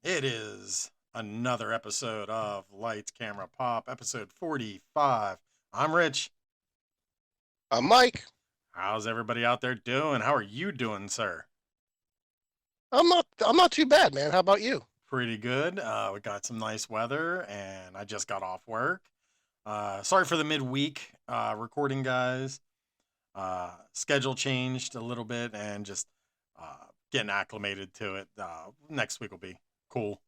It is another episode of Lights, Camera, Pop, episode 45. I'm Rich. I'm Mike. How's everybody out there doing? How are you doing, sir? I'm not too bad, man. How about you? Pretty good. We got some nice weather, and I just got off work. Sorry for the midweek recording, guys. Schedule changed a little bit, and just getting acclimated to it. Next week will be cool.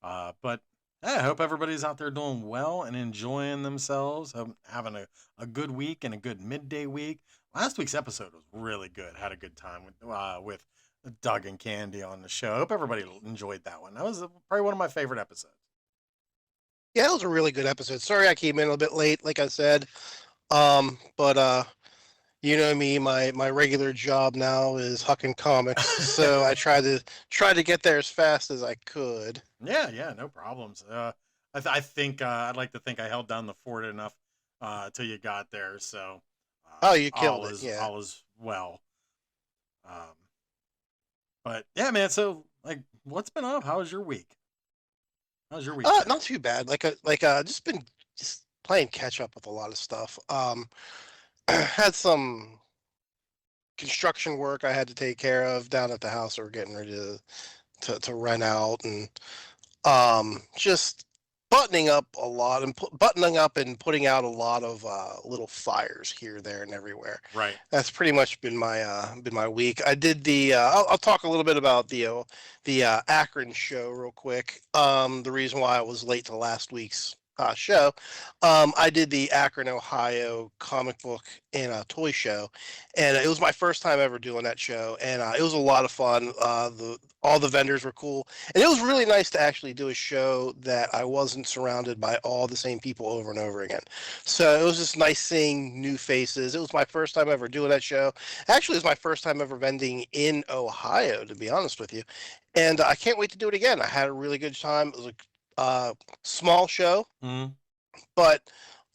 But I hope everybody's out there doing well and enjoying themselves, having a good week and a good midday week. Last week's episode was really good. Had a good time with Doug and Candy on the show. I hope everybody enjoyed that one. That was probably one of my favorite episodes. Yeah, it was a really good episode. Sorry I came in a little bit late, like I said. But you know me, my regular job now is hucking comics, so I try to get there as fast as I could. Yeah, no problems. I think I'd like to think I held down the fort enough till you got there, so Oh, you killed all it. is Yeah. all is well. Um, but yeah, man. So like, what's been up? How's your week? How's your week been? Not too bad. Just been just playing catch up with a lot of stuff. Had some construction work I had to take care of down at the house that we're getting ready to rent out, and just buttoning up a lot and buttoning up and putting out a lot of little fires here, there, and everywhere. Right. That's pretty much been my week. I did the. I'll talk a little bit about the Akron show real quick. The reason why I was late to last week's show. I did the Akron, Ohio comic book and toy show, and it was my first time ever doing that show, and it was a lot of fun. All the vendors were cool, and it was really nice to actually do a show that I wasn't surrounded by all the same people over and over again. So it was just nice seeing new faces. It was my first time ever doing that show. Actually, it was my first time ever vending in Ohio, to be honest with you, and I can't wait to do it again. I had a really good time. It was a small show, Mm. but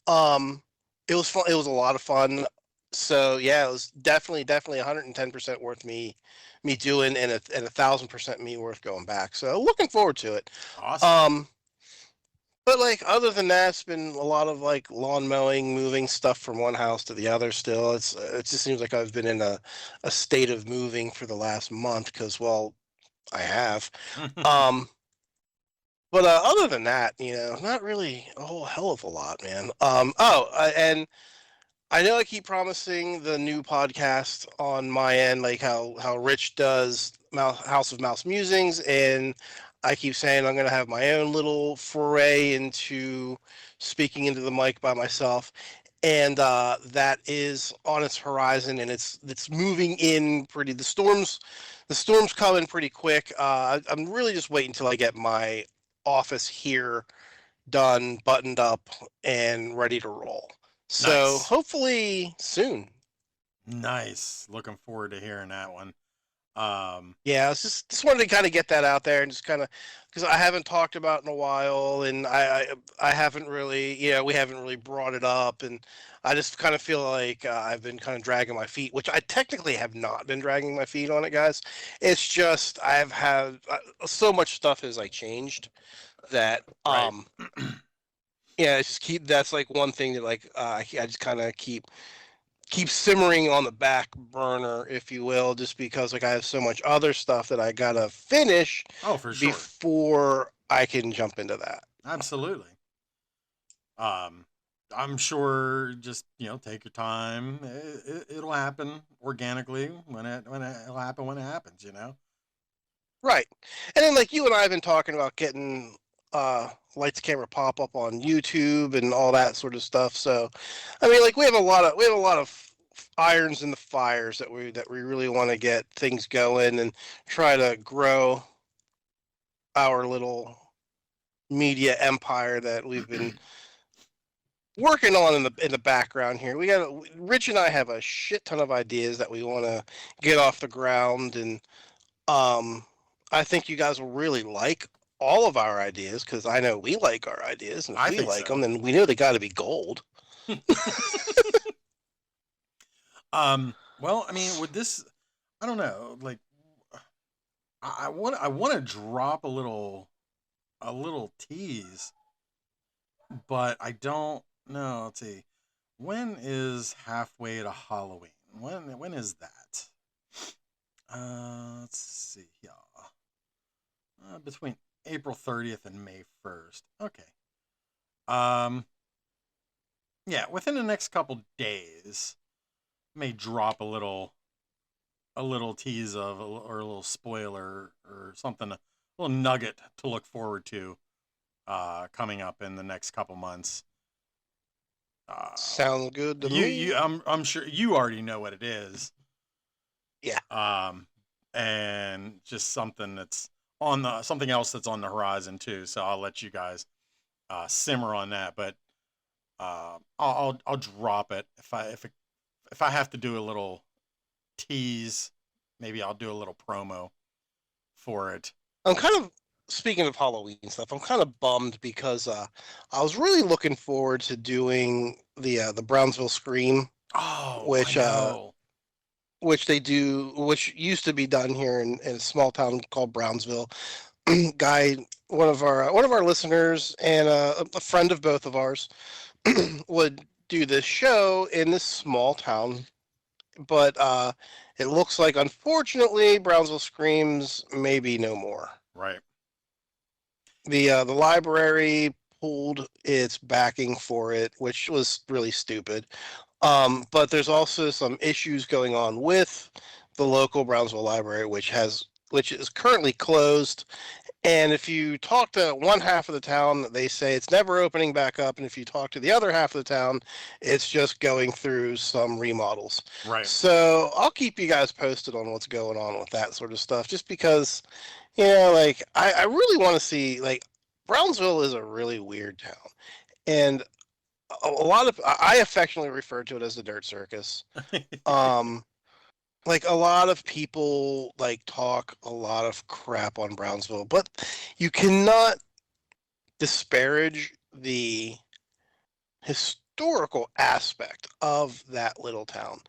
um, it was fun. It was a lot of fun. So yeah, it was definitely 110% worth me doing, and 1,000% me worth going back. So looking forward to it. Awesome. Um, but like other than that, it's been a lot of like lawn mowing, moving stuff from one house to the other. Still, it just seems like I've been in a state of moving for the last month because well, I have. Um, but other than that, not really a whole hell of a lot, man. And I know I keep promising the new podcast on my end, like how Rich does House of Mouse Musings, and I keep saying I'm gonna have my own little foray into speaking into the mic by myself, and that is on its horizon, and it's moving in pretty. The storms coming pretty quick. I'm really just waiting until I get my office here done, buttoned up, and ready to roll. So Nice. hopefully soon. Nice. Looking forward to hearing that one. Um, Yeah, I was just wanted to kind of get that out there and just kind of because I haven't talked about it in a while, and I haven't really, we haven't really brought it up, and I just kind of feel like I've been kind of dragging my feet, which I technically have not been dragging my feet on it, guys. It's just I've had so much stuff has like changed that right. yeah, it's just keep that's like one thing that like I just kind of keep simmering on the back burner, if you will, just because like I have so much other stuff that I gotta finish Oh, for sure. before I can jump into that. Absolutely. Um, I'm sure. Just take your time. It'll happen organically it'll happen when it happens. Right. And then like you and I have been talking about getting lights camera pop up on YouTube and all that sort of stuff. So I mean like we have a lot of irons in the fires that we really want to get things going and try to grow our little media empire that we've been working on in the background here. We got Rich and I have a shit ton of ideas that we want to get off the ground, and um, I think you guys will really like all of our ideas because I know we like our ideas, and if I we think like so. them, then we know they got to be gold. Well, I mean, with this, I don't know. Like, I want to drop a little. a little tease, but I don't know. Let's see. When is halfway to Halloween? When is that? Let's see here. Between April 30th and May 1st. Okay. Um, yeah, within the next couple days, may drop a little tease of or a little spoiler or something, a little nugget to look forward to coming up in the next couple months. Uh, Sounds good to me. I'm sure you already know what it is. Yeah. Um, and just something that's on the something else that's on the horizon too. So I'll let you guys simmer on that, but I'll drop it if I have to do a little tease. Maybe I'll do a little promo for it. I'm kind of speaking of Halloween stuff. I'm kind of bummed because I was really looking forward to doing the Brownsville Scream, Oh, I which know. they do, which used to be done here in a small town called Brownsville. Guy, one of our listeners and a friend of both of ours, would do this show in this small town, but it looks like unfortunately Brownsville Screams maybe no more. Right. The library pulled its backing for it, which was really stupid. But there's also some issues going on with the local Brownsville Library, which is currently closed. And if you talk to one half of the town, they say it's never opening back up. And if you talk to the other half of the town, it's just going through some remodels. Right. So I'll keep you guys posted on what's going on with that sort of stuff, just because, like I really want to see, like, Brownsville is a really weird town. And a lot of, I affectionately refer to it as the dirt circus. Um, like a lot of people like talk a lot of crap on Brownsville, but you cannot disparage the historical aspect of that little town.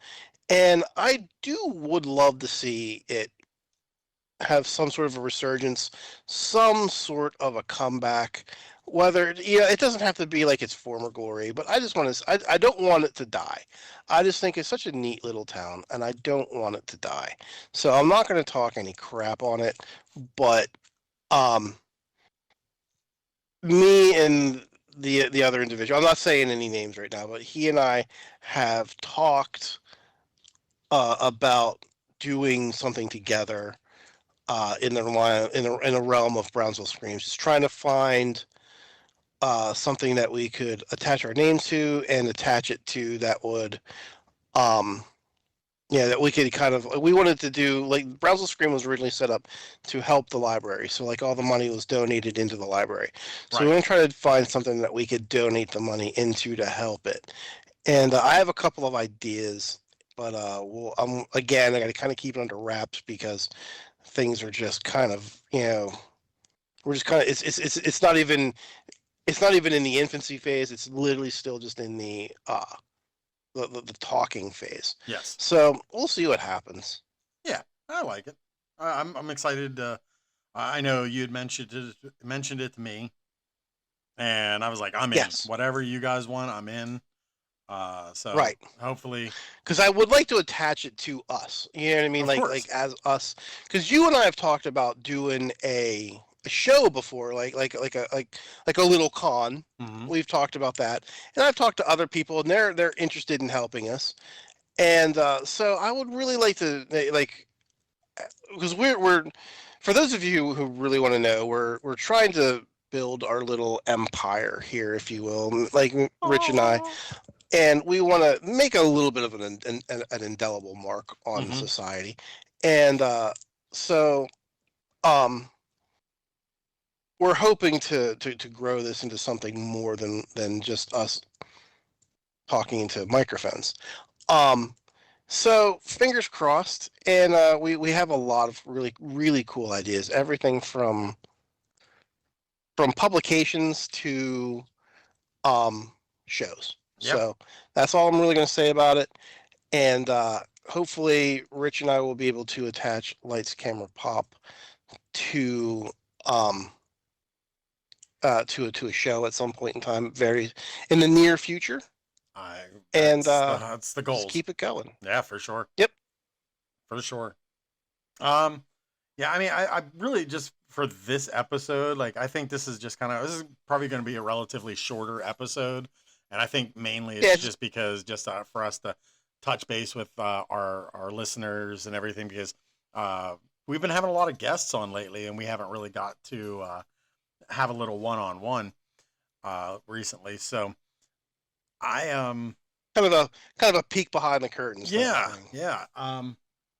And I would love to see it have some sort of a resurgence, some sort of a comeback. Whether, it doesn't have to be like its former glory, but I just want to. I don't want it to die. I just think it's such a neat little town, and I don't want it to die. So I'm not going to talk any crap on it, but um, me and the other individual. I'm not saying any names right now, but he and I have talked about doing something together in the realm of Brownsville Screams, just trying to find something that we could attach our names to and attach it to that would, um, that we could kind of, we wanted to do, like, Brownsville Scream was originally set up to help the library. So, like, all the money was donated into the library. So, we're Right. going to try to find something that we could donate the money into to help it. And I have a couple of ideas, but again, I got to kind of keep it under wraps because things are just kind of, we're just kind of, it's not even in the infancy phase. It's literally still just in the talking phase. Yes. So we'll see what happens. Yeah, I like it. I'm excited. I know you had mentioned it to me, and I was like, I'm in. Yes, Whatever you guys want, I'm in. So right. hopefully, Because I would like to attach it to us. You know what I mean? of Like course. as us. Because you and I have talked about doing a show before, like a little con. Hmm. We've talked about that, and I've talked to other people, and they're interested in helping us. And so I would really like to, like, because we're for those of you who really want to know, we're trying to build our little empire here, if you will, like Rich and I, Oh. and we want to make a little bit of an indelible mark on Hmm. society, and so um, we're hoping to grow this into something more than just us talking into microphones. Um, So fingers crossed, and we have a lot of really really cool ideas. Everything from publications to um, shows. Yep. So that's all I'm really going to say about it. And hopefully, Rich and I will be able to attach Lights Camera Pop to um, to a show at some point in time, very in the near future, I and that's the just goals. keep it going. Yeah, for sure. Yep. For sure. Um, yeah, I mean, I really just for this episode, like, I think this is just kind of this is probably going to be a relatively shorter episode, and I think mainly Yeah. it's just because just for us to touch base with our listeners and everything because we've been having a lot of guests on lately, and we haven't really got to have a little one-on-one recently. So I kind of a peek behind the curtains type of yeah, thing. yeah.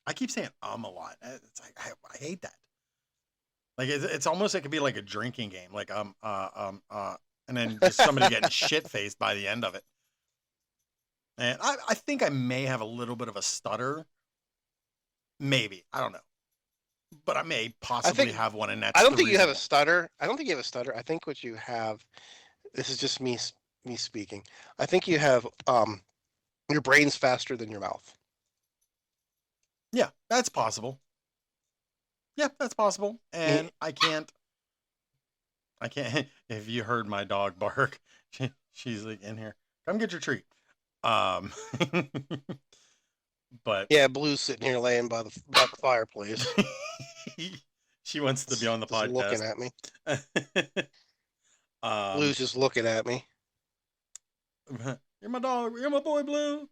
I keep saying a lot. It's like I hate that. Like it's almost like it could be like a drinking game, like and then just somebody getting shit faced by the end of it. And I think I may have a little bit of a stutter, maybe I don't know, but I may I possibly think have one, and I that's don't the think you have a reason. stutter. I don't think you have a stutter. I think what you have. This is just me speaking. I think you have your brain's faster than your mouth. Yeah, that's possible. Yeah, that's possible. Y- And I can't. If you heard my dog bark, she's like in here. Come get your treat. Um, but Yeah, Blue's sitting here laying by the fireplace, she wants to be on the just looking podcast. at me. um, Blue's just looking at me. you're my dog. You're my boy, Blue.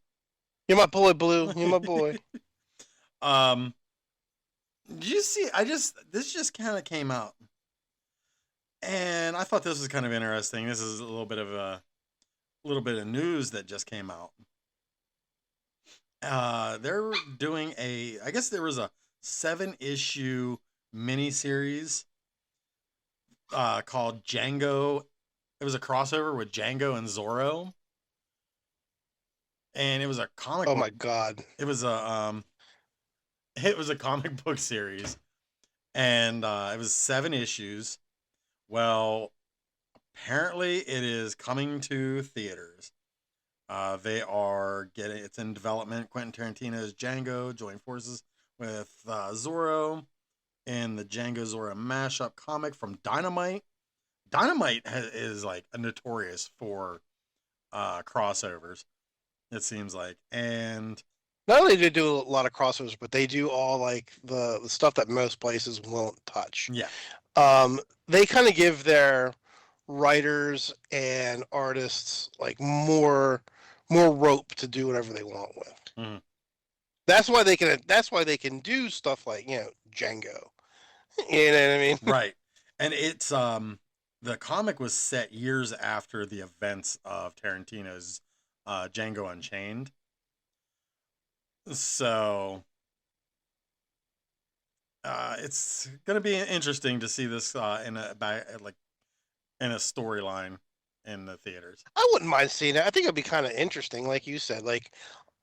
You're my boy, Blue. You're my boy. um, did you see? This just kind of came out, and I thought this was kind of interesting. This is a little bit of news that just came out. They're doing I guess there was a 7-issue miniseries called Django. It was a crossover with Django and Zorro, and it was a comic Oh book. my God. It was a comic book series, and it was 7 issues. Well, apparently it is coming to theaters. They are getting it's in development. Quentin Tarantino's Django joined forces with Zorro in the Django Zorro mashup comic from Dynamite. Dynamite is like a notorious for crossovers. It seems like, and Not only do they do a lot of crossovers, but they do all like the stuff that most places won't touch. yeah, They kind of give their writers and artists like more rope to do whatever they want with. mhm, That's why they can. That's why they can do stuff like Django. You know what I mean? right. And it's the comic was set years after the events of Tarantino's Django Unchained. So it's gonna be interesting to see this in a storyline in the theaters. I wouldn't mind seeing it. I think it'd be kind of interesting, like you said. Like,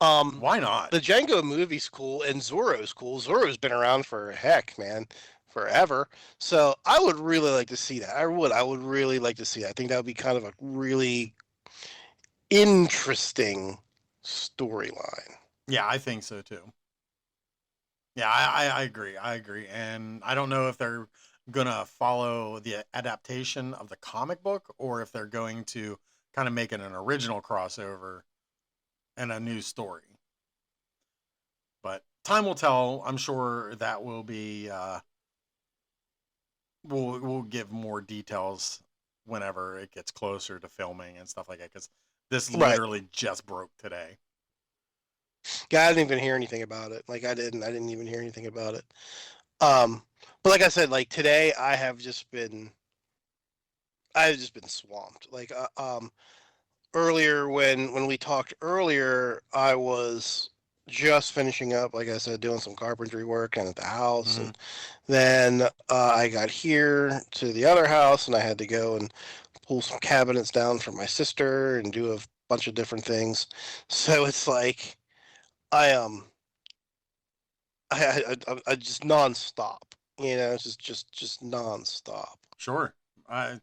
um, Why not? the Django movie's cool and Zorro's cool. Zorro's been around for heck, man, forever. So I would really like to see that. I would. I would really like to see that. I think that would be kind of a really interesting storyline. Yeah, I think so too. Yeah, I agree. I agree. And I don't know if they're gonna follow the adaptation of the comic book or if they're going to kind of make it an original crossover and a new story. But time will tell. I'm sure that will be we'll give more details whenever it gets closer to filming and stuff like that because this Right. literally just broke today. Yeah, I didn't even hear anything about it. Like I didn't. I didn't even hear anything about it. Um, but like I said, like today, I've just been swamped. Like earlier when we talked earlier, I was just finishing up, like I said, doing some carpentry work and at the house, Hmm. and then I got here to the other house, and I had to go and pull some cabinets down for my sister and do a bunch of different things. So it's like I I just nonstop. It's just nonstop. Sure. I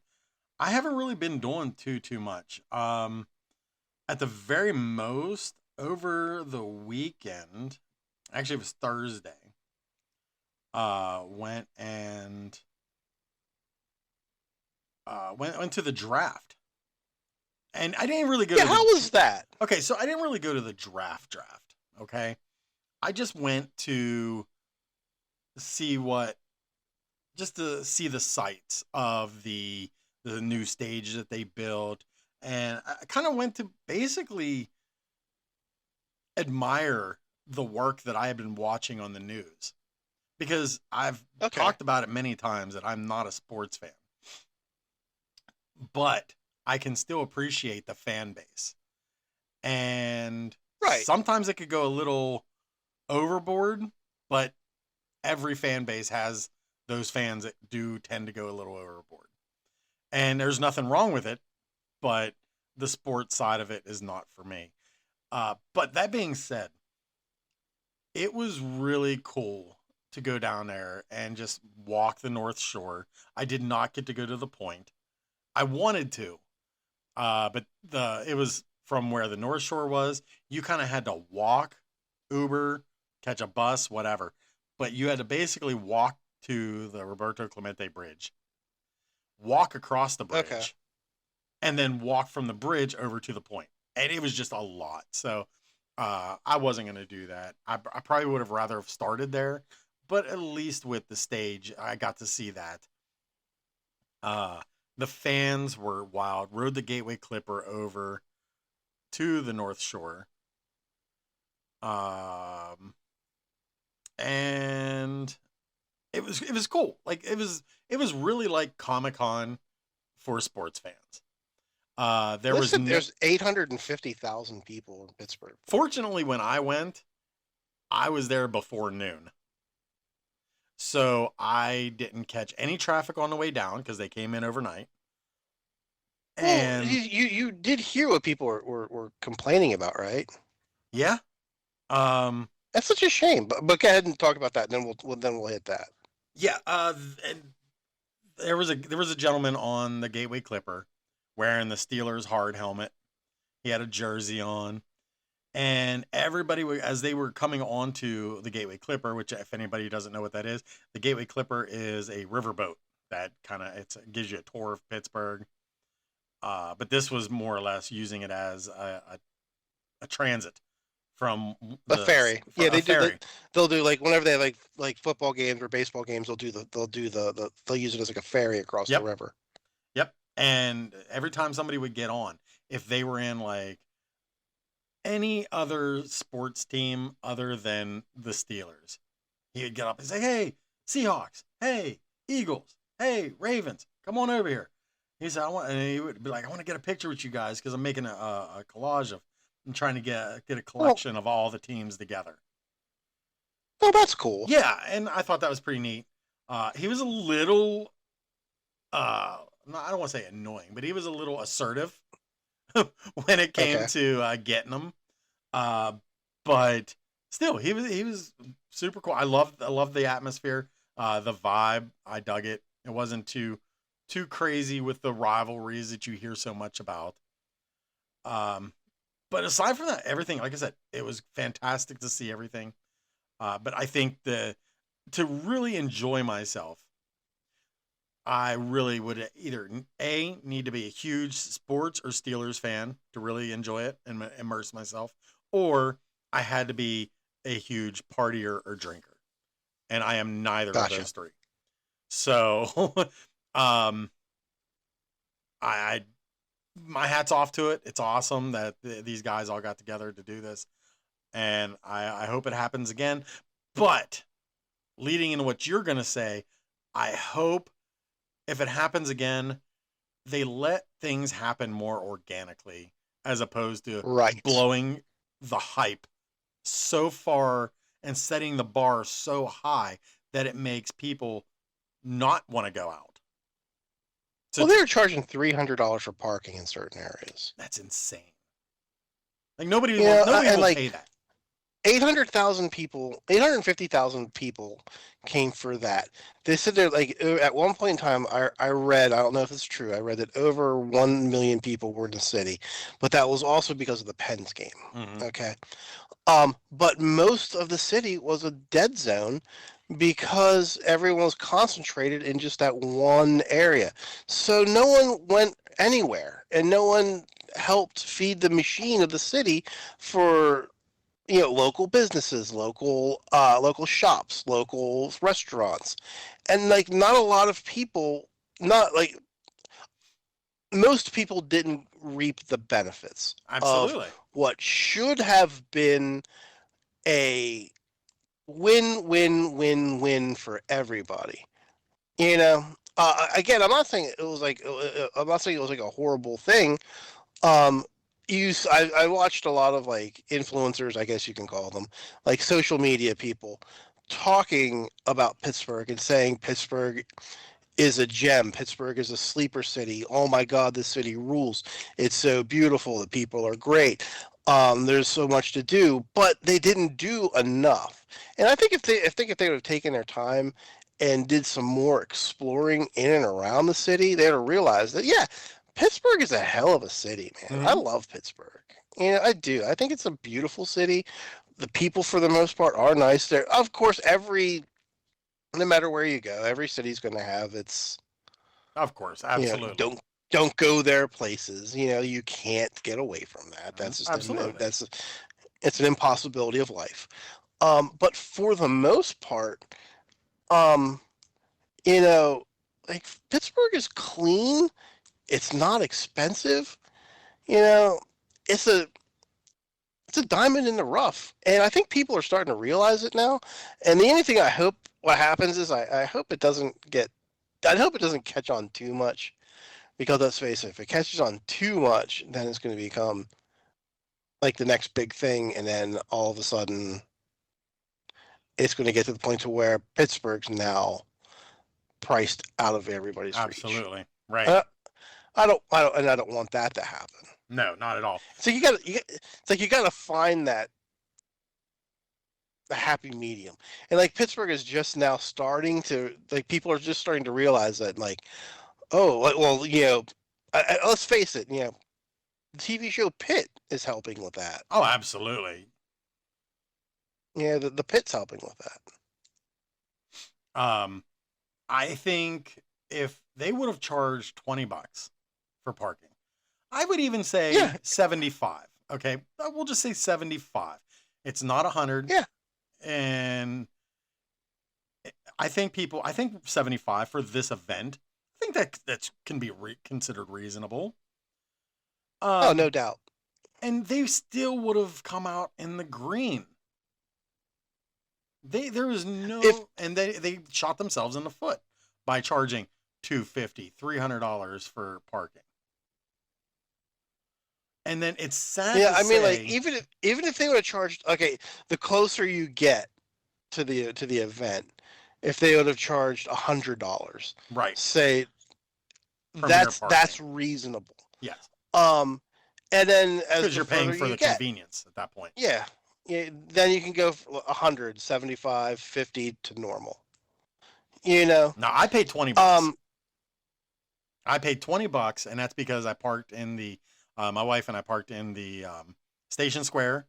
haven't really been doing too much. At the very most, over the weekend, actually it was Thursday. Went and went to the draft, and I didn't really go Yeah, to the. how was that? Okay, so I didn't really go to the draft. Okay, I just went to see what, just to see the sights of the new stage that they built, and I kind of went to basically admire the work that I had been watching on the news, because I've Okay. talked about it many times that I'm not a sports fan, but I can still appreciate the fan base. And Right. sometimes it could go a little overboard, but every fan base has those fans that do tend to go a little overboard. And there's nothing wrong with it, but the sports side of it is not for me. But that being said, it was really cool to go down there and just walk the North Shore. I did not get to go to the point. I wanted to, but it was from where the North Shore was. You kind of had to walk, Uber, catch a bus, whatever. But you had to basically walk to the Roberto Clemente Bridge, walk across the Okay. bridge, and then walk from the bridge over to the point. And it was just a lot. So I wasn't going to do that. I probably would have rather have started there, but at least with the stage, I got to see that. Uh, the fans were wild. Rode the Gateway Clipper over to the North Shore. Um, and it was cool. Like it was really like Comic-Con for sports fans. There was Listen, no, there's 850,000 people in Pittsburgh. fortunately when I went, I was there before noon. So I didn't catch any traffic on the way down because they came in overnight. Well, And you did hear what people were complaining about, right? yeah, um, That's such a shame. But go ahead and talk about that, and then we'll hit that. yeah, and there was a gentleman on the Gateway Clipper wearing the Steelers hard helmet. He had a jersey on, and everybody as they were coming onto the Gateway Clipper, which if anybody doesn't know what that is, the Gateway Clipper is a riverboat that kind of it gives you a tour of Pittsburgh. But this was more or less using it as a transit from A ferry. Yeah, a they do. ferry. They'll do like whenever they have like football games or baseball games. They'll use it as like a ferry across the Yep, river. yep. And every time somebody would get on, if they were in like any other sports team other than the Steelers, he would get up and say, "Hey, Seahawks! Hey, Eagles! Hey, Ravens! Come on over here." He said, "I want," and he would be like, "I want to get a picture with you guys because I'm making a collage of. I'm trying to get a Well, collection of all the teams together." no, that's cool. Yeah, and I thought that was pretty neat. He was a little, I don't want to say annoying, but he was a little assertive when it came Okay. to getting them. Uh, but still, he was super cool. I loved the atmosphere, the vibe. I dug it. It wasn't too crazy with the rivalries that you hear so much about. Um, but aside from that, everything, like I said, it was fantastic to see everything. But I think to really enjoy myself, I really would either A, need to be a huge sports or Steelers fan to really enjoy it and immerse myself, or I had to be a huge partier or drinker. And I am neither of Gotcha. those three. So um I my hat's off to it. It's awesome that these guys all got together to do this. And I hope it happens again. But leading into what you're gonna say, I hope if it happens again, they let things happen more organically as opposed to Right. blowing the hype so far and setting the bar so high that it makes people not want to go out. So Well, they're charging $300 for parking in certain areas. that's insane. Like nobody You will know, nobody and will like pay that. 800,000 people, 850,000 people came for that. They said they're like at one point in time. I read. I don't know if it's true. I read that over 1 million people were in the city, but that was also because of the Pens game. Hmm. Okay. But most of the city was a dead zone because everyone was concentrated in just that one area. So no one went anywhere, and no one helped feed the machine of the city for local businesses, local shops, local restaurants, and like not a lot of people, not like most people didn't reap the benefits of Absolutely. what should have been a win for everybody. You know, again, I'm not saying it was like I'm not saying it was like a horrible thing. Um, I watched a lot of like influencers, I guess you can call them, like social media people, talking about Pittsburgh and saying Pittsburgh is a gem. Pittsburgh is a sleeper city. Oh my God, this city rules. It's so beautiful. The people are great. There's so much to do, but they didn't do enough. And I think if they would have taken their time and did some more exploring in and around the city, they'd have realized that yeah, Pittsburgh is a hell of a city, man. I Hmm. love Pittsburgh. I do. I think it's a beautiful city. The people, for the most part, are nice there. Of course, no matter where you go, every city's going to have its, Of course, you know, absolutely. don't go there places. You can't get away from that. Mhm. That's just Absolutely. it's an impossibility of life. But for the most part, um, you know, like Pittsburgh is clean. It's not expensive. You know, it's a it's a diamond in the rough, and I think people are starting to realize it now. And the only thing I hope what happens is I hope it doesn't get I hope it doesn't catch on too much because let's face it, if it catches on too much, then it's going to become like the next big thing, and then all of a sudden it's going to get to the point to where Pittsburgh's now priced out of everybody's reach. Absolutely. Right. Uh, I don't want that to happen. No, not at all. So it's like you got to find that the happy medium, and like Pittsburgh is just now starting to like people are just starting to realize that like oh well let's face it the TV show Pitt is helping with that. Oh, absolutely. Yeah, the Pitt's helping with that. Um, I think if they would have charged $20 for parking, I would even say Yeah, 75. Okay, we'll just say 75. It's not 100, yeah. and I think 75 for this event. I think that can be considered reasonable. Oh, Um, no doubt. and they still would have come out in the green. There was If no, and they shot themselves in the foot by charging 250, $300 for parking. And then it's sad Yeah, to I mean, like say, even if they would have charged, okay, the closer you get to the event, if they would have charged $100, right, say premier parking. that's reasonable. Yes, Um, and then as because the you're paying further for you the get, convenience at that point. yeah, yeah, then you can go for 100, 75, 50 to normal. You know, Now I paid $20. um, I paid $20, and that's because I parked in the my wife and I parked in the station square,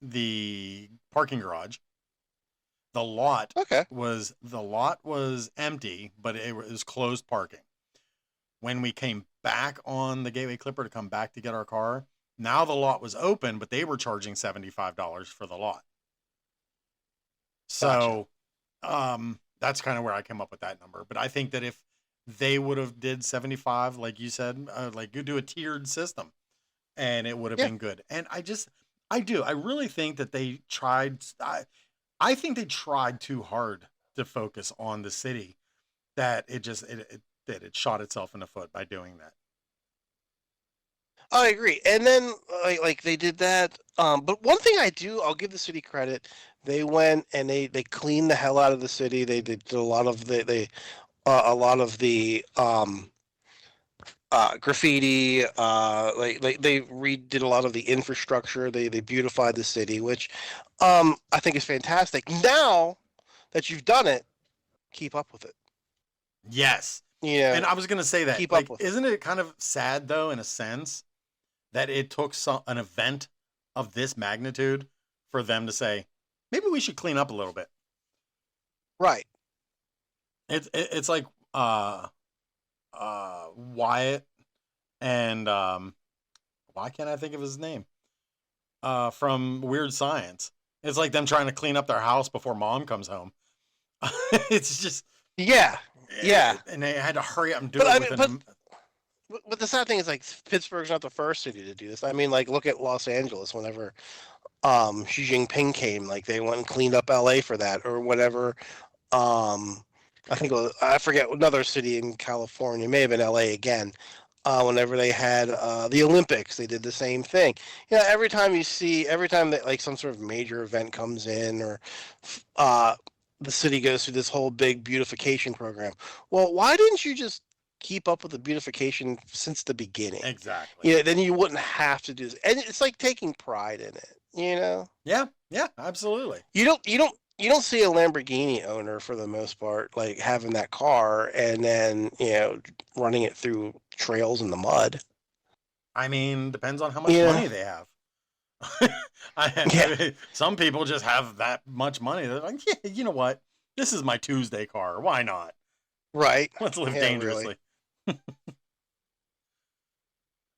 the parking garage. okay, The lot was empty, but it was closed parking. When we came back on the Gateway Clipper to come back to get our car, now the lot was open, but they were charging $75 for the lot. gotcha. So that's kind of where I came up with that number. But I think that if they would have did 75, like you said, like you do a tiered system, and it would have Yeah. been good. And I really think that they tried. I think they tried too hard to focus on the city, that it shot itself in the foot by doing that. I agree. And then like they did that. But one thing I'll give the city credit. They went and they cleaned the hell out of the city. They did a lot of the graffiti. Like they redid a lot of the infrastructure. They beautified the city, which I think is fantastic. Now that you've done it, keep up with it. Yes. You And know, I was going to say that, keep up like, with it. isn't it kind of sad though, in a sense, that it took an event of this magnitude for them to say, maybe we should clean up a little bit. Right. It's like Wyatt and why can't I think of his name? From Weird Science. It's like them trying to clean up their house before mom comes home. It's just Yeah. Yeah. and they had to hurry up and do But it I mean, within but the sad thing is, like, Pittsburgh's not the first city to do this. I mean, like, look at Los Angeles. Whenever Xi Jinping came, like, they went and cleaned up LA for that, or whatever. I think I forget another city in California, it may have been LA again. Whenever they had the Olympics, they did the same thing. Every time every time that like some sort of major event comes in, or uh, the city goes through this whole big beautification program. Well, why didn't you just keep up with the beautification since the beginning? exactly. Then you wouldn't have to do this, and it's like taking pride in it. Yeah, yeah, absolutely. You don't see a Lamborghini owner for the most part like having that car and then running it through trails in the mud. I mean, depends on how much Yeah, money they have. yeah, Some people just have that much money. They're like, yeah, you know what? This is my Tuesday car. Why not? right. Let's live Yeah, really. dangerously.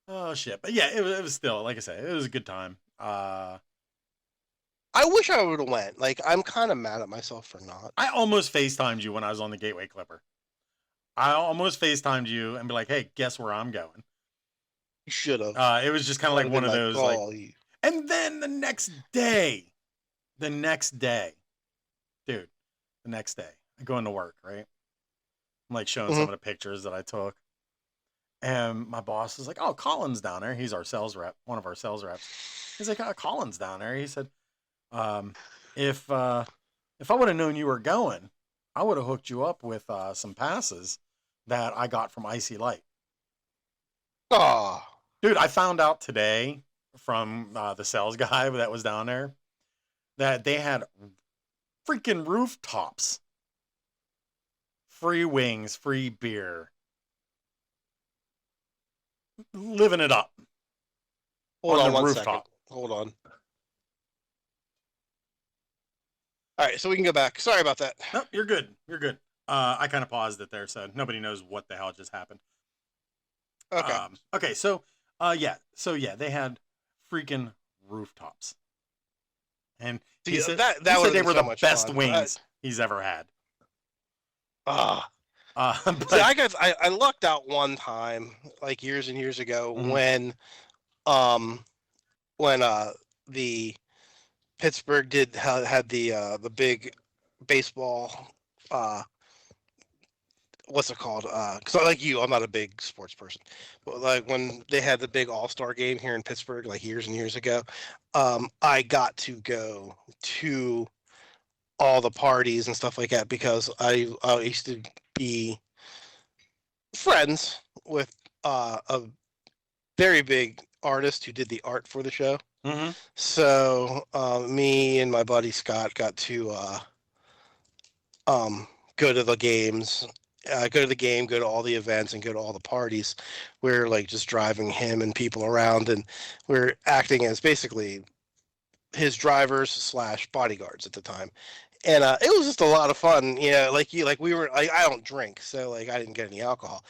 Oh shit! But yeah, it was still like I said, it was a good time. I wish I would have went. Like, I'm kind of mad at myself for not. I almost FaceTimed you when I was on the Gateway Clipper. I almost FaceTimed you and be like, hey, guess where I'm going? You should have. It was just kind of I'd like have one been of like, those like, oh, and then the next day, dude, the next day, I go into work, right? I'm like showing some mhm. of the pictures that I took. And my boss is like, oh, Colin's down there. He's our sales rep, one of our sales reps. He's like, oh, Colin's down there. He said, um, if I would have known you were going, I would have hooked you up with some passes that I got from Icy Light. Oh, Dude, I found out today from the sales guy that was down there that they had freaking rooftops, free wings, free beer, living it up hold on the on 1 second. rooftop. Hold on. All right, so we can go back. Sorry about that. No, you're good. You're good. I kind of paused it there, so nobody knows what the hell just happened. Okay. Okay, so yeah, they had freaking rooftops, and See, he that would said have they been were so the much best fun. wings he's ever had. Ah. See, But I lucked out one time, like years and years ago, mhm. um when the Pittsburgh had the big baseball what's it called? Because like you, I'm not a big sports person, but like when they had the big All-Star game here in Pittsburgh, like years and years ago, I got to go to all the parties and stuff like that because I used to be friends with a very big artist who did the art for the show. Mm-hmm. So me and my buddy Scott got to go to the games, go to the game, go to all the events, and go to all the parties. We're like just driving him and people around, and we're acting as basically his drivers slash bodyguards at the time. And it was just a lot of fun, like we were. Like, I don't drink, so like I didn't get any alcohol,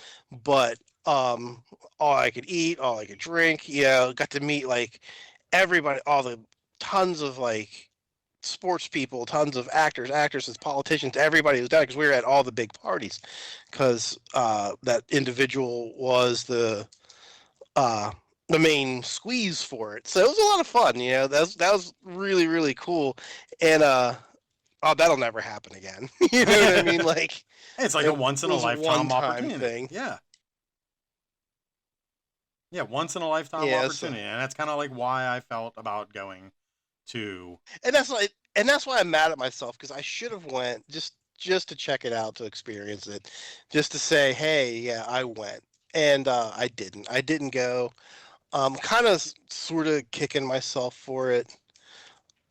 but all I could eat, all I could drink, got to meet like everybody, all the tons of like sports people, tons of actors, actresses, politicians, everybody was down because we were at all the big parties because that individual was uh, the main squeeze for it. So it was a lot of fun. That was really really cool, and oh, that'll never happen again. You know what I mean? Like It's like a it once in a was a lifetime one-time opportunity. thing. Yeah. Yeah, once in a lifetime Yeah, so, opportunity. And that's kind of like why I felt about going to and that's why I'm mad at myself because I should have went just to check it out, to experience it, just to say, hey, yeah, I went, and I didn't. I didn't go. Kind of sort of kicking myself for it.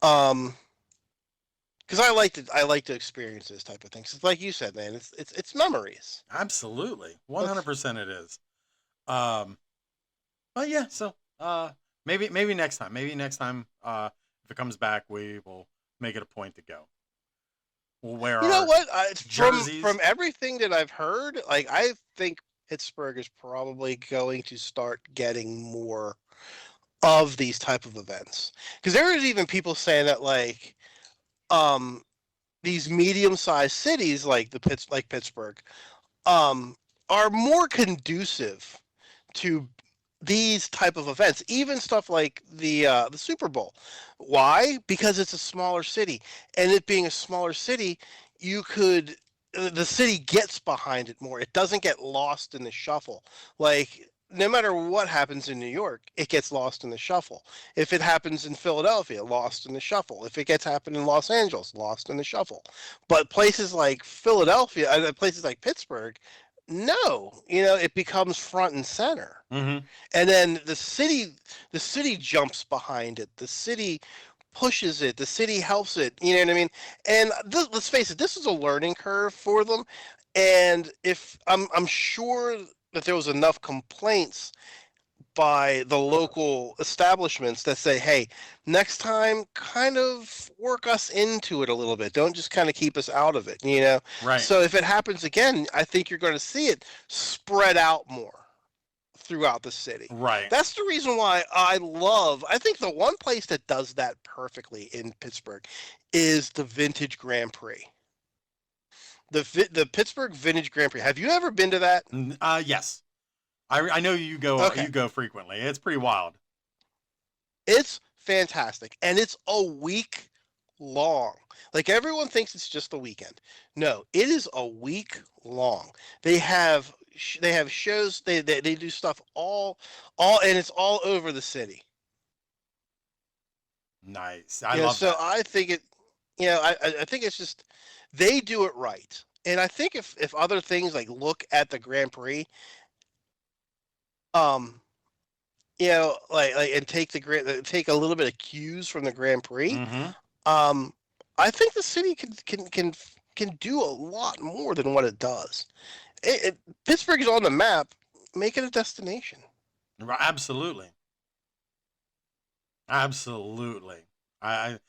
Um, because I like to experience this type of things. It's like you said, man. It's memories. absolutely That's 100% it is. Um but yeah, so maybe next time. Maybe next time if it comes back we will make it a point to go. where You know are what? From jerseys? everything that I've heard, like I think Pittsburgh is probably going to start getting more of these type of events. Because there is even people saying that um these medium-sized cities like like Pittsburgh um are more conducive to these type of events, even stuff like the Super Bowl. Why? Because it's a smaller city, and it being a smaller city, you could the city gets behind it more. It doesn't get lost in the shuffle. Like no matter what happens in New York, it gets lost in the shuffle. If it happens in Philadelphia, lost in the shuffle. If it gets happened in Los Angeles, lost in the shuffle. But places like Philadelphia, places like Pittsburgh, no, it becomes front and center. Mm-hmm. And then the city jumps behind it. The city pushes it. The city helps it. You know what I mean? And let's face it, this is a learning curve for them. And if I'm sure that there was enough complaints by the local establishments that say, hey, next time kind of work us into it a little bit. Don't just kind of keep us out of it. Right. So if it happens again, I think you're going to see it spread out more throughout the city. Right. That's the reason why I think the one place that does that perfectly in Pittsburgh is the Vintage Grand Prix. The Pittsburgh Vintage Grand Prix. Have you ever been to that? Yes. I know Okay. you go frequently. It's pretty wild. It's fantastic. And it's a week long. Like everyone thinks it's just a weekend. No, it is a week long. They have shows, they do stuff all and it's all over the city. Nice. I love So that. I think I think it's just they do it right. And I think if other things like look at the Grand Prix, um, like and take a little bit of cues from the Grand Prix, Mm-hmm. um, I think the city can do a lot more than what it does. Pittsburgh is on the map. Make it a destination. Absolutely. Absolutely. I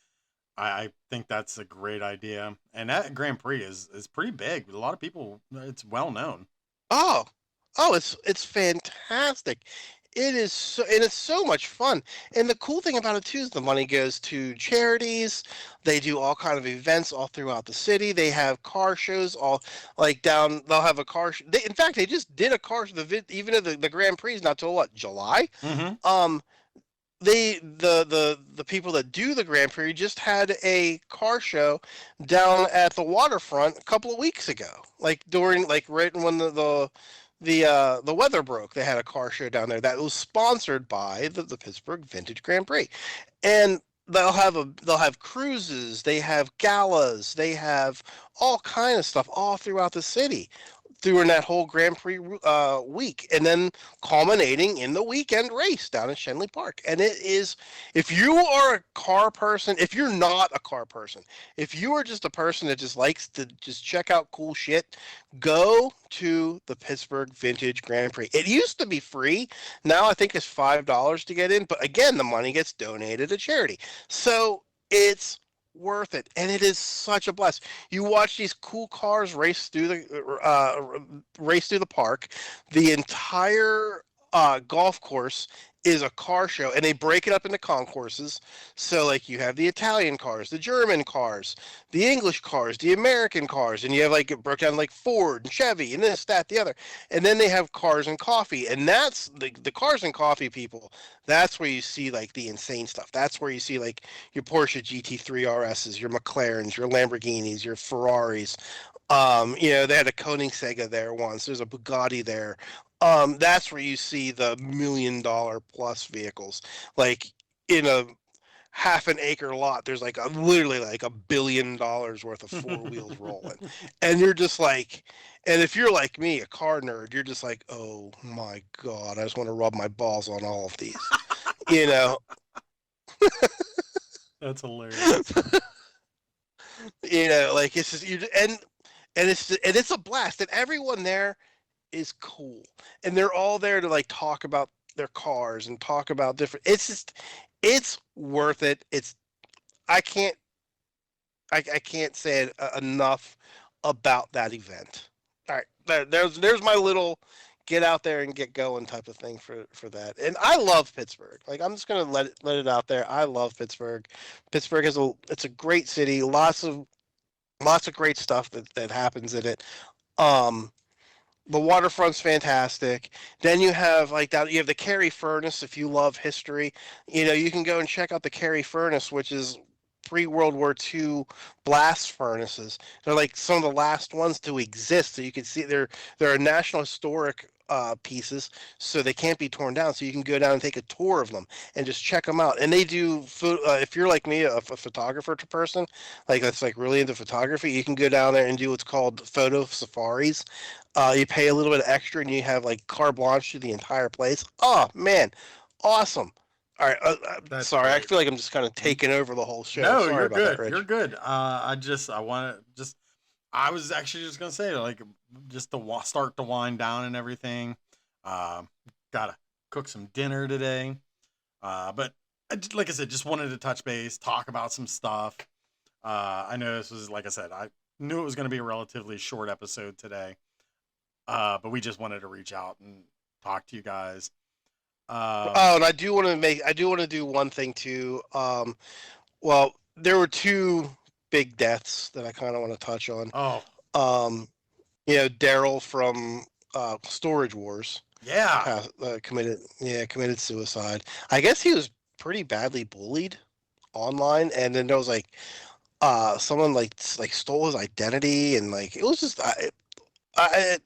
I think that's a great idea. And that Grand Prix is pretty big. A lot of people, it's well known. Oh, it's fantastic. It is so, and it's so much fun. And the cool thing about it too is the money goes to charities. They do all kind of events all throughout the city. They have car shows all like down. They'll have a car. In fact, they just did a car. Even though the Grand Prix is not till what, July. Mm-hmm. Um, the people that do the Grand Prix just had a car show down at the waterfront a couple of weeks ago. Like during like right when the weather broke, they had a car show down there that was sponsored by the Pittsburgh Vintage Grand Prix. And they'll have cruises, they have galas, they have all kind of stuff all throughout the city during that whole Grand Prix week, and then culminating in the weekend race down at Shenley Park. And it is, if you are a car person, if you're not a car person, if you are just a person that just likes to just check out cool shit, go to the Pittsburgh Vintage Grand Prix. It used to be free. Now I think it's $5 to get in, but again, the money gets donated to charity. So it's worth it, and it is such a blast. You watch these cool cars race through the park. The entire golf course is a car show, and they break it up into concourses. So, like, you have the Italian cars, the German cars, the English cars, the American cars, and you have like it broke down like Ford and Chevy and this, that, the other. And then they have cars and coffee, and that's the cars and coffee people. That's where you see like the insane stuff. That's where you see like your Porsche GT3 RSs, your McLarens, your Lamborghinis, your Ferraris. They had a Koenigsegg there once. There's a Bugatti there. That's where you see the $1 million plus vehicles. Like in a half an acre lot, there's like literally like $1 billion worth of four wheels rolling. And you're just like, and if you're like me, a car nerd, you're just like, oh my God, I just want to rub my balls on all of these. You know, That's hilarious. like it's just and it's a blast, and everyone there is cool, and they're all there to like talk about their cars and talk about different. It's worth it. I can't I can't say it, enough about that event. All right, there's my little get out there and get going type of thing for that. And I love Pittsburgh. Like I'm just gonna let it out there. I love Pittsburgh. Pittsburgh is it's a great city. Lots of great stuff that happens in it. Um, the waterfront's fantastic. Then you have like that. You have the Carey Furnace. If you love history, you can go and check out the Carey Furnace, which is pre-World War II blast furnaces. They're like some of the last ones to exist. So you can see they're National Historic pieces, so they can't be torn down. So you can go down and take a tour of them and just check them out. And they do. If you're like me, a photographer person, like that's like really into photography, you can go down there and do what's called photo safaris. You pay a little bit extra, and you have like carte blanche to the entire place. Oh man, awesome! All right, That's sorry, I great. feel like I'm just kind of taking over the whole show. No, Sorry you're about that, good. You're Rich. good. I want to just. I was actually just gonna say like just to start to wind down and everything. Um, Gotta cook some dinner today. But like I said, just wanted to touch base, talk about some stuff. I know this was like I said, I knew it was going to be a relatively short episode today. But we just wanted to reach out and talk to you guys. Oh, and I do want to do one thing too. Well, there were two big deaths that I kind of want to touch on. Oh Um, Daryl from Storage Wars yeah, committed suicide. I guess he was pretty badly bullied online, and then there was like someone like stole his identity, and like it was just I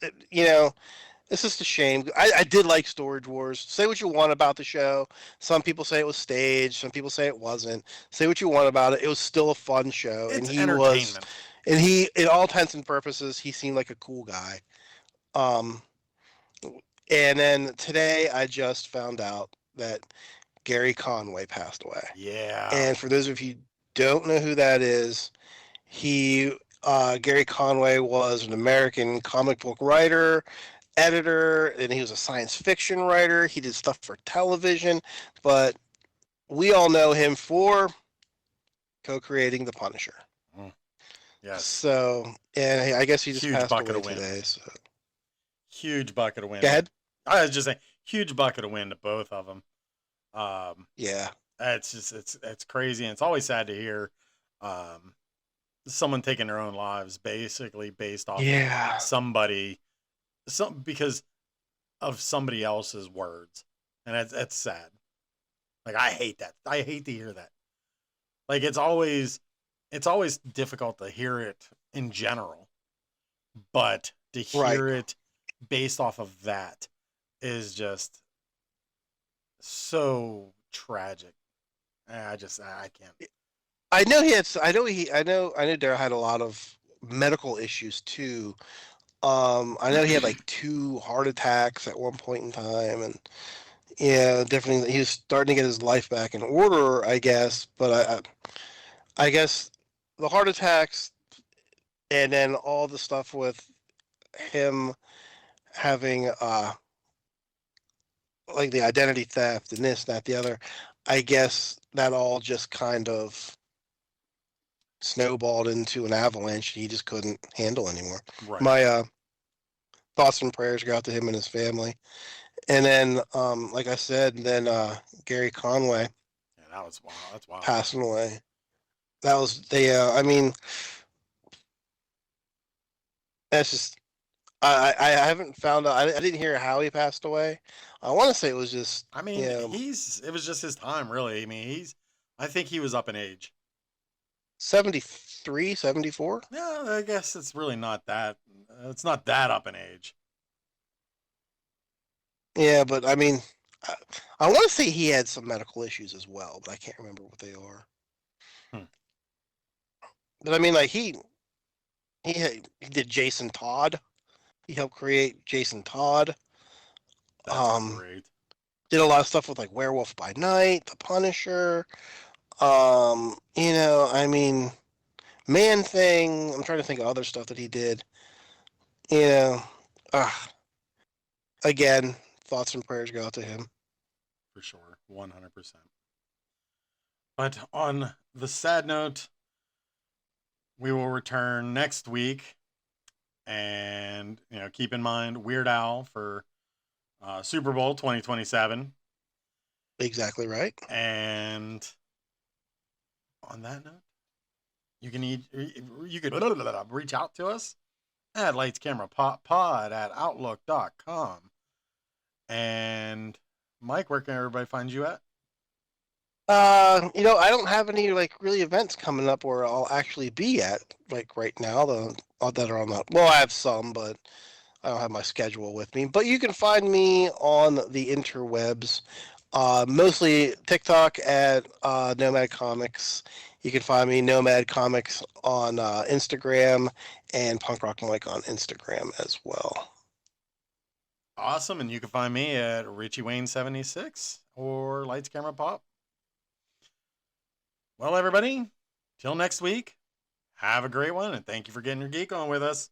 it's just a shame. I did like Storage Wars. Say what you want about the show. Some people say it was staged. Some people say it wasn't. Say what you want about it. It was still a fun show, it's entertainment. in all intents and purposes, he seemed like a cool guy. Um, and then today, I just found out that Gary Conway passed away. Yeah, And for those of you who don't know who that is, Gary Conway was an American comic book writer, editor, and he was a science fiction writer. He did stuff for television, but we all know him for co-creating The Punisher. mm, yes, So, and I guess he just huge passed bucket away of wind. today. So, Huge bucket of go wind. ahead. I was just saying, huge bucket of wind to both of them. Um, Yeah. it's crazy, and it's always sad to hear um, someone taking their own lives, basically based off of Yeah. somebody, because of somebody else's words, and that's sad. Like I hate that. I hate to hear that. Like it's always difficult to hear it in general, but to Right. hear it based off of that is just so tragic. I can't. I know he had. I know Daryl had a lot of medical issues too. I know he had like two heart attacks at one point in time, and yeah, definitely he was starting to get his life back in order, I guess. But I guess the heart attacks and then all the stuff with him having like the identity theft and this, that, the other, I guess that all just kind of snowballed into an avalanche he just couldn't handle anymore. Right. My thoughts and prayers go out to him and his family. And then, like I said, then Gary Conway Yeah, that was wild. That's wild. passing away. That was they. I mean, that's just. I haven't found out. I didn't hear how he passed away. I want to say it was just I mean, it was just his time, really. I mean, I think he was up in age. 73, 74. Yeah, I guess it's really not that. It's not that up in age. Yeah, but I mean, I, I want to say he had some medical issues as well, but I can't remember what they are. Hmm. But I mean, like he did Jason Todd. He helped create Jason Todd. That's Um, great. did a lot of stuff with like Werewolf by Night, The Punisher. I mean, Man Thing. I'm trying to think of other stuff that he did. You know, uh, again, thoughts and prayers go out to him. For sure, 100%. But on the sad note, We will return next week, and keep in mind Weird Al for Super Bowl 2027. Exactly right. And on that note, you could reach out to us at Lights Camera Pod at Outlook.com. And Mike, where can everybody find you at? I don't have any like really events coming up where I'll actually be at like right now. The that are on the well, I have some, but I don't have my schedule with me. But you can find me on the interwebs, mostly TikTok at Nomad Comics. You can find me Nomad Comics on Instagram and Punk Rock Mike on Instagram as well. Awesome. And you can find me at Richie Wayne 76 or Lights Camera Pop. Well, everybody, till next week, have a great one, and thank you for getting your geek on with us.